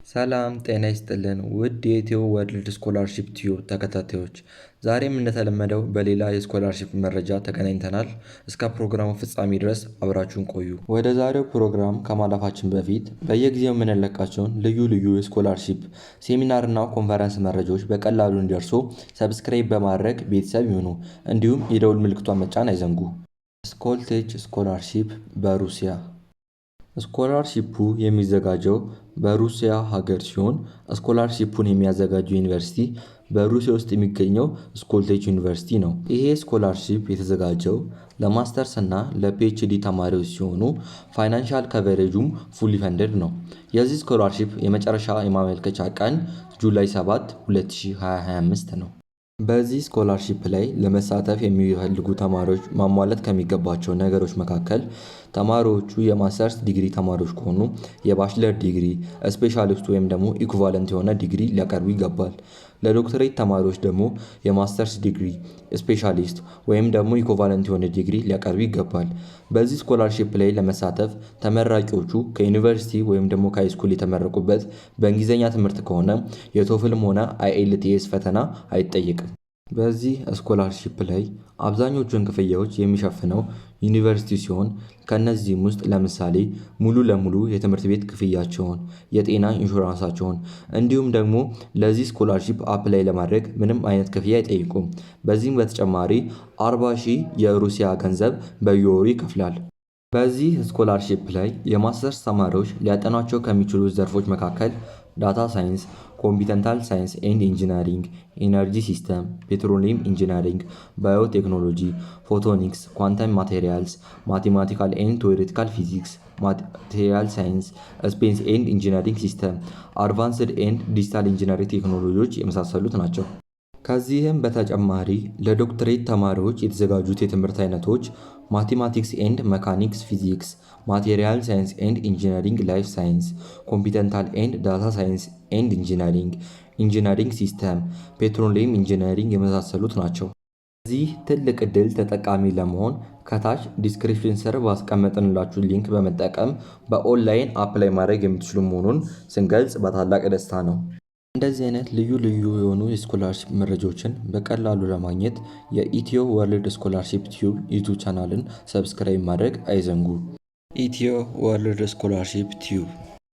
ሰላም ጤና ይስጥልን ውድ የኢትዮ ወርልድ ስኮላርሺፕ ቲዩብ ተከታታዮች፣ ዛሬም እንደተለመደው በሌላ የስኮላርሺፕ መረጃ ተገናኝተናል። እስከ ፕሮግራሙ ፍጻሜ ድረስ አብራችሁን ቆዩ። ወደ ዛሬው ፕሮግራም ከማለፋችን በፊት በየጊዜው የምንለቃቸውን ልዩ ልዩ የስኮላርሺፕ ሴሚናርና ኮንፈረንስ መረጃዎች በቀላሉ እንዲደርሱ ሰብስክራይብ በማድረግ ቤተሰብ ይሁኑ። እንዲሁም የደውል ምልክቷን መጫን አይዘንጉ። ስኮልቴች ስኮላርሺፕ በሩሲያ ስኮላርሺፑ የሚዘጋጀው በሩሲያ ሀገር ሲሆን ስኮላርሺፑን የሚያዘጋጀው ዩኒቨርሲቲ በሩሲያ ውስጥ የሚገኘው ስኮልቴች ዩኒቨርሲቲ ነው። ይሄ ስኮላርሺፕ የተዘጋጀው ለማስተርስ እና ለፒኤችዲ ተማሪዎች ሲሆኑ ፋይናንሻል ከቨሬጁም ፉሊ ፈንድድ ነው። የዚህ ስኮላርሺፕ የመጨረሻ የማመልከቻ ቀን ጁላይ 7 2025 ነው። በዚህ ስኮላርሺፕ ላይ ለመሳተፍ የሚፈልጉ ተማሪዎች ማሟላት ከሚገባቸው ነገሮች መካከል ተማሪዎቹ የማስተርስ ዲግሪ ተማሪዎች ከሆኑ የባችለር ዲግሪ፣ ስፔሻሊስት ወይም ደግሞ ኢኩቫለንት የሆነ ዲግሪ ሊያቀርቡ ይገባል። ለዶክትሬት ተማሪዎች ደግሞ የማስተርስ ዲግሪ፣ ስፔሻሊስት ወይም ደግሞ ኢኩቫለንት የሆነ ዲግሪ ሊያቀርቡ ይገባል። በዚህ ስኮላርሺፕ ላይ ለመሳተፍ ተመራቂዎቹ ከዩኒቨርሲቲ ወይም ደግሞ ከሃይስኩል የተመረቁበት በእንግሊዝኛ ትምህርት ከሆነ የቶፍልም ሆነ አይኤልቲኤስ ፈተና አይጠየቅም። በዚህ ስኮላርሺፕ ላይ አብዛኞቹን ክፍያዎች የሚሸፍነው ዩኒቨርሲቲ ሲሆን ከነዚህም ውስጥ ለምሳሌ ሙሉ ለሙሉ የትምህርት ቤት ክፍያቸውን፣ የጤና ኢንሹራንሳቸውን እንዲሁም ደግሞ ለዚህ ስኮላርሺፕ አፕላይ ለማድረግ ምንም አይነት ክፍያ አይጠይቁም። በዚህም በተጨማሪ 40,000 የሩሲያ ገንዘብ በየወሩ ይከፍላል። በዚህ ስኮላርሺፕ ላይ የማስተርስ ተማሪዎች ሊያጠኗቸው ከሚችሉ ዘርፎች መካከል ዳታ ሳይንስ፣ ኮምፒውተንታል ሳይንስ ኤንድ ኢንጂነሪንግ፣ ኢነርጂ ሲስተም፣ ፔትሮሊየም ኢንጂነሪንግ፣ ባዮቴክኖሎጂ፣ ፎቶኒክስ፣ ኳንተም ማቴሪያልስ፣ ማቴማቲካል ኤንድ ቴዎሬቲካል ፊዚክስ፣ ማቴሪያል ሳይንስ፣ ስፔስ ኤንድ ኢንጂነሪንግ ሲስተም፣ አድቫንስድ ኤንድ ዲጂታል ኢንጂነሪንግ ቴክኖሎጂዎች የመሳሰሉት ናቸው። ከዚህም በተጨማሪ ለዶክትሬት ተማሪዎች የተዘጋጁት የትምህርት አይነቶች ማቴማቲክስ ኤንድ መካኒክስ ፊዚክስ፣ ማቴሪያል ሳይንስ ኤንድ ኢንጂነሪንግ ላይፍ ሳይንስ፣ ኮምፒውተንታል ኤንድ ዳታ ሳይንስ ኤንድ ኢንጂነሪንግ፣ ኢንጂነሪንግ ሲስተም፣ ፔትሮሊየም ኢንጂነሪንግ የመሳሰሉት ናቸው። እዚህ ትልቅ ዕድል ተጠቃሚ ለመሆን ከታች ዲስክሪፕሽን ስር ባስቀመጥንላችሁ ሊንክ በመጠቀም በኦንላይን አፕላይ ማድረግ የምትችሉ መሆኑን ስንገልጽ በታላቅ ደስታ ነው። እንደዚህ አይነት ልዩ ልዩ የሆኑ የስኮላርሺፕ መረጃዎችን በቀላሉ ለማግኘት የኢትዮ ወርልድ ስኮላርሺፕ ቲዩብ ዩቱብ ቻናልን ሰብስክራይብ ማድረግ አይዘንጉ። ኢትዮ ወርልድ ስኮላርሺፕ ቲዩብ